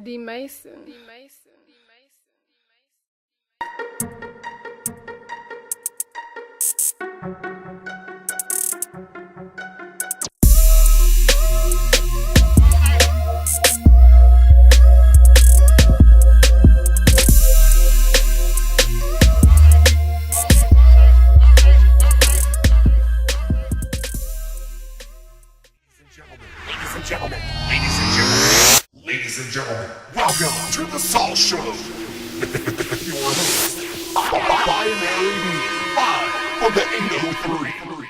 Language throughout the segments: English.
D Mason. Ladies and gentlemen, welcome to the Saul Show. Your host, Binary B, live from the 803.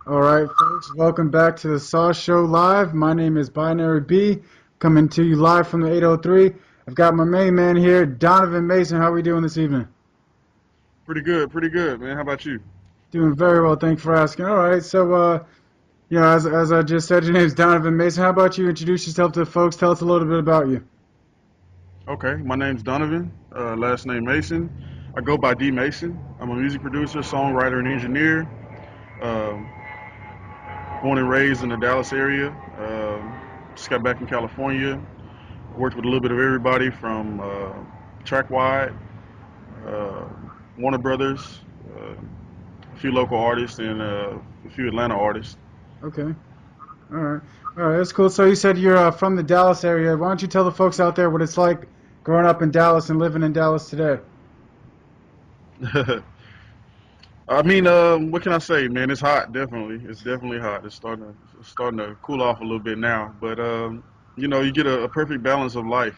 All right, folks, welcome back to the Saw Show Live. My name is Binary B, coming to you live from the 803. I've got my main man here, Donovan Mason. How are we doing this evening? Pretty good, man. How about you? Doing very well, thanks for asking. All right, so, as I just said, your name's Donovan Mason. How about you introduce yourself to the folks? Tell us a little bit about you. Okay, my name's Donovan, last name Mason. I go by D Mason. I'm a music producer, songwriter, and engineer. Um, Born and raised in the Dallas area. Just got back in California. Worked with a little bit of everybody from Track Wide, uh, Warner Brothers, a few local artists, and a few Atlanta artists. Okay. All right. All right, that's cool. So you said you're from the Dallas area. Why don't you tell the folks out there what it's like growing up in Dallas and living in Dallas today? I mean, what can I say, man? It's hot, definitely. It's definitely hot. It's starting to cool off a little bit now. But you get a perfect balance of life.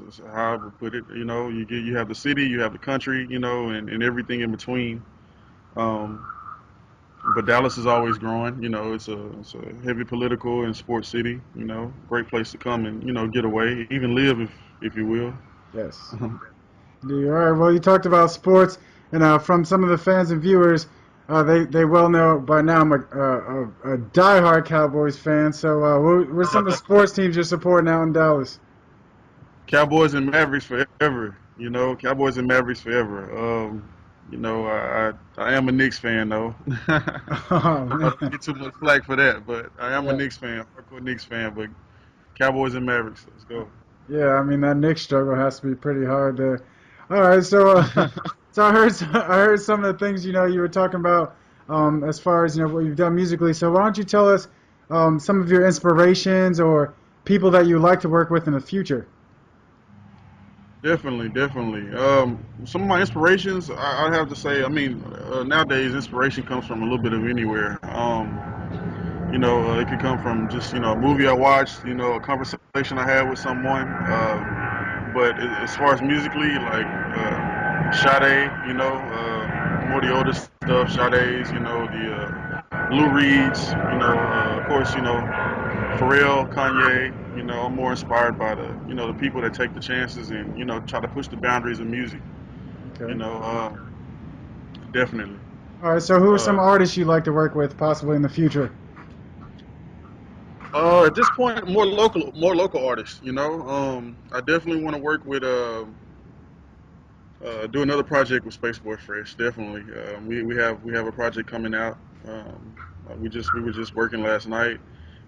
Is how I would put it. You have the city, you have the country, and everything in between. Um, but Dallas is always growing. It's a heavy political and sports city. Great place to come and get away, even live if you will. Yes. All right. Well, you talked about sports, and from some of the fans and viewers, they well know by now I'm a diehard Cowboys fan. So, what are some of the sports teams you're supporting out in Dallas? Cowboys and Mavericks forever. Cowboys and Mavericks forever. I am a Knicks fan though. Oh I don't man. get too much flack for that, but I am a Yeah. Knicks fan, hardcore Knicks fan. But Cowboys and Mavericks, let's go. Yeah. I mean that Knicks struggle has to be pretty hard there. All right. So, so I heard some of the things you were talking about as far as what you've done musically. So why don't you tell us some of your inspirations or people that you like to work with in the future? Definitely. Some of my inspirations, I have to say, I mean, nowadays inspiration comes from a little bit of anywhere. It could come from just a movie I watched, a conversation I had with someone. But as far as musically, like Sade, more the older stuff, Sade's, the Lou Reed's, of course, Pharrell, Kanye. I'm more inspired by the people that take the chances and try to push the boundaries of music. You Okay. know, uh, Definitely. All right. So who are some Uh, artists you'd like to work with possibly in the future? at this point, more local artists. I definitely want to work with do another project with Spaceboy Fresh. Definitely, we have a project coming out. We were just working last night.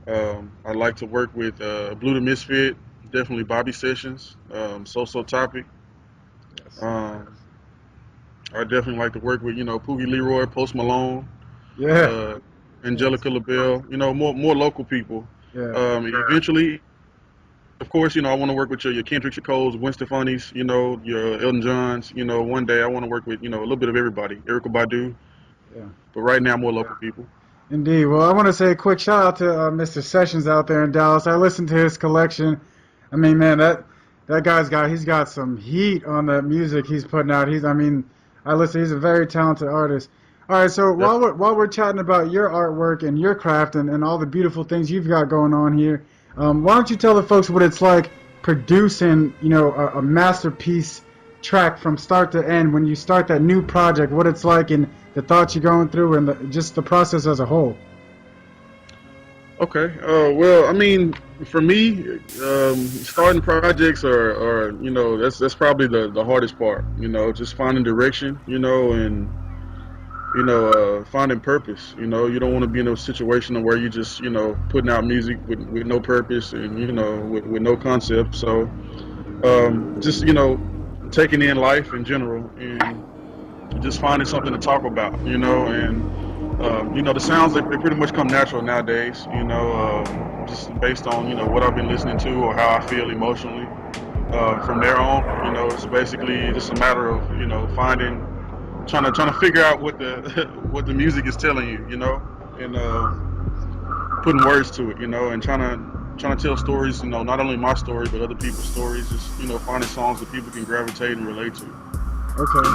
I'd like to work with Blue the Misfit. Definitely Bobby Sessions. So Topic. Yes. Um, I definitely like to work with Poogie Leroy, Post Malone, Yeah. uh, Yes. Angelica LaBelle. More local people. Yeah. Eventually, of course, I want to work with your Kendricks, your Coles, Gwen Stefani's, your Elton Johns. One day I want to work with a little bit of everybody, Erica Badu. Yeah. But right now, more local people. Indeed. Well, I want to say a quick shout out to Mr. Sessions out there in Dallas. I listened to his collection. I mean, man, that he's got some heat on that music he's putting out. I listen. He's a very talented artist. All right, so Def- while we're chatting about your artwork and your craft and all the beautiful things you've got going on here, why don't you tell the folks what it's like producing, a masterpiece track from start to end when you start that new project, what it's like and the thoughts you're going through and just the process as a whole. Okay. Well, I mean, for me, starting projects are that's probably the hardest part. Just finding direction. And finding purpose. You don't want to be in a situation where you just, putting out music with no purpose and, with no concept. So, just, taking in life in general and just finding something to talk about, and, the sounds, they pretty much come natural nowadays, just based on, what I've been listening to or how I feel emotionally. From there on, it's basically just a matter of, trying to figure out what the what the music is telling you, and putting words to it, and trying to tell stories, not only my story but other people's stories. Just finding songs that people can gravitate and relate to. Okay.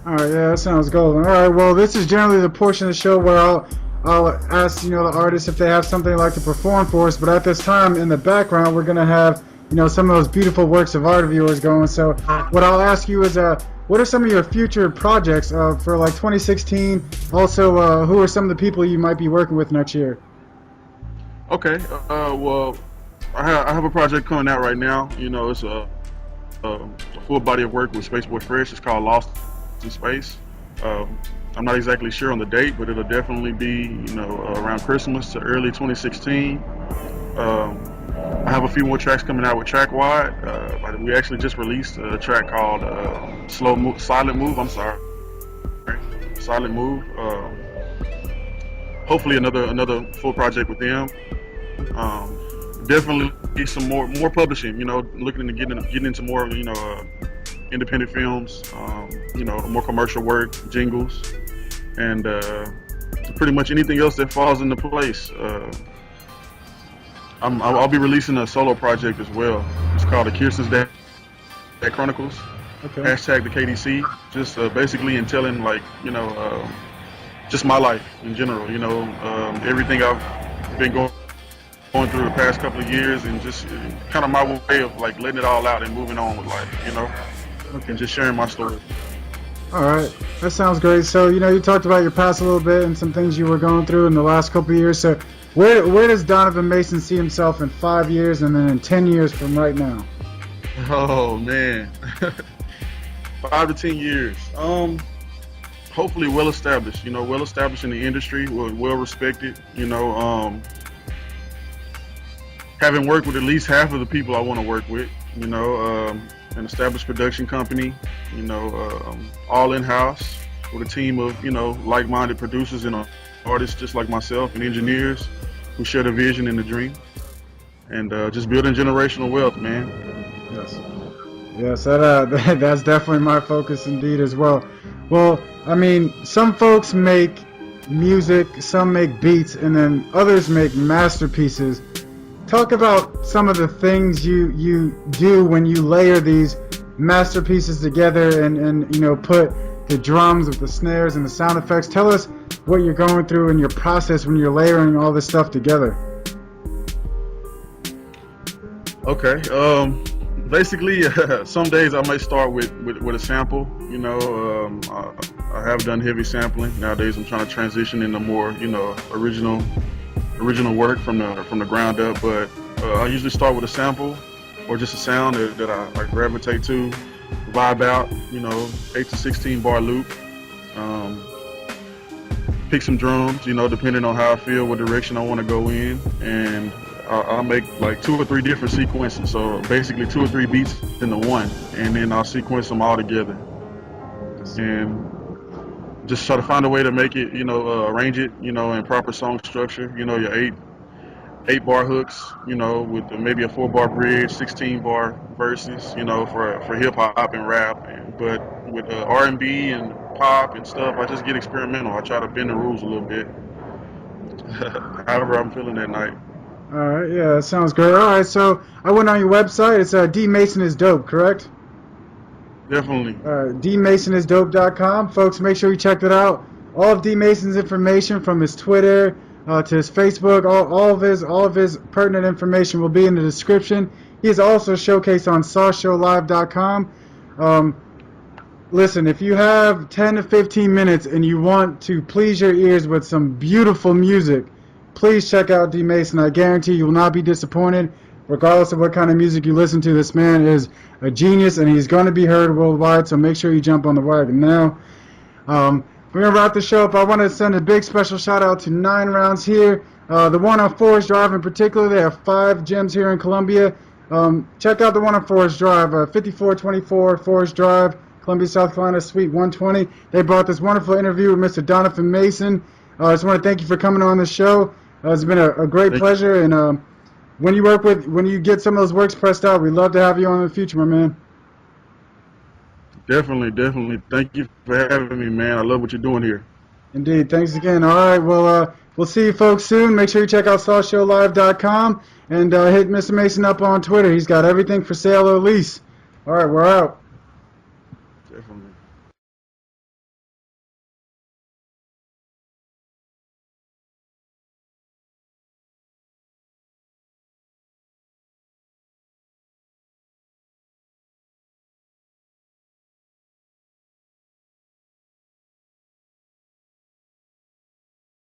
All right. Yeah, that sounds golden. All right. Well, this is generally the portion of the show where I'll ask the artists if they have something they'd like to perform for us. But at this time, in the background, we're gonna have some of those beautiful works of art of yours going. So what I'll ask you is what are some of your future projects for like 2016? Also, who are some of the people you might be working with next year? Okay. Well, I have a project coming out right now. It's a full body of work with Spaceboy Fresh. It's called Lost in Space. I'm not exactly sure on the date, but it'll definitely be around Christmas to early 2016. I have a few more tracks coming out with Trackwide. We actually just released a track called Silent Move. Silent Move. Hopefully another full project with them. Definitely some more publishing. Looking to getting into more independent films. More commercial work, jingles, and pretty much anything else that falls into place. I'll be releasing a solo project as well. It's called the Kirsten's Dad Chronicles. Okay. Hashtag the KDC. Just basically in telling just my life in general. Everything I've been going through the past couple of years, and just kind of my way of like letting it all out and moving on with life. Okay. And just sharing my story. All right, that sounds great. So you talked about your past a little bit and some things you were going through in the last couple of years. So where does Donovan Mason see himself in 5 years and then in 10 years from right now? Oh man, 5 to 10 years. Hopefully well established. Well established in the industry, well respected. Having worked with at least half of the people I want to work with. An established production company. All in-house with a team of like-minded producers and artists just like myself and engineers who share the vision and the dream, and just building generational wealth, man. Yes, that's definitely my focus indeed as well. Well, I mean, some folks make music, some make beats, and then others make masterpieces. Talk about some of the things you do when you layer these masterpieces together and put the drums with the snares and the sound effects. Tell us what you're going through in your process when you're layering all this stuff together. Okay. Basically, some days I might start with a sample. I have done heavy sampling. Nowadays, I'm trying to transition into more, original work from the ground up. But I usually start with a sample or just a sound that I gravitate to, vibe out. 8 to 16 bar loop. Pick some drums. Depending on how I feel, what direction I want to go in, and I'll make like 2 or 3 different sequences. So basically 2 or 3 beats into one, and then I'll sequence them all together, and just try to find a way to make it, arrange it, in proper song structure. Your 8 bar hooks, with maybe a 4 bar bridge, 16 bar verses, for hip hop and rap. But with R&B and pop and stuff, I just get experimental. I try to bend the rules a little bit. However I'm feeling that night. All right, yeah, that sounds great. All right, so I went on your website. It's D Mason is Dope, correct? Definitely. DMasonIsDope.com. Folks, make sure you check that out. All of D Mason's information, from his Twitter to his Facebook, all of his pertinent information will be in the description. He is also showcased on SawShowLive.com. Listen, if you have 10 to 15 minutes and you want to please your ears with some beautiful music, please check out D Mason. I guarantee you will not be disappointed. Regardless of what kind of music you listen to, this man is a genius and he's going to be heard worldwide, so make sure you jump on the wagon now. we're going to wrap the show up. I want to send a big special shout out to 9 Rounds here. The one on Forest Drive in particular, they have 5 gyms here in Columbia. Check out the one on Forest Drive, 5424 Forest Drive, Columbia, South Carolina, Suite 120. They brought this wonderful interview with Mr. Donovan Mason. I just want to thank you for coming on the show. It's been a great pleasure, and when you get some of those works pressed out, we'd love to have you on in the future, my man. Definitely. Thank you for having me, man. I love what you're doing here. Indeed. Thanks again. All right. Well, we'll see you folks soon. Make sure you check out SawShowLive.com and hit Mr. Mason up on Twitter. He's got everything for sale or lease. All right. We're out.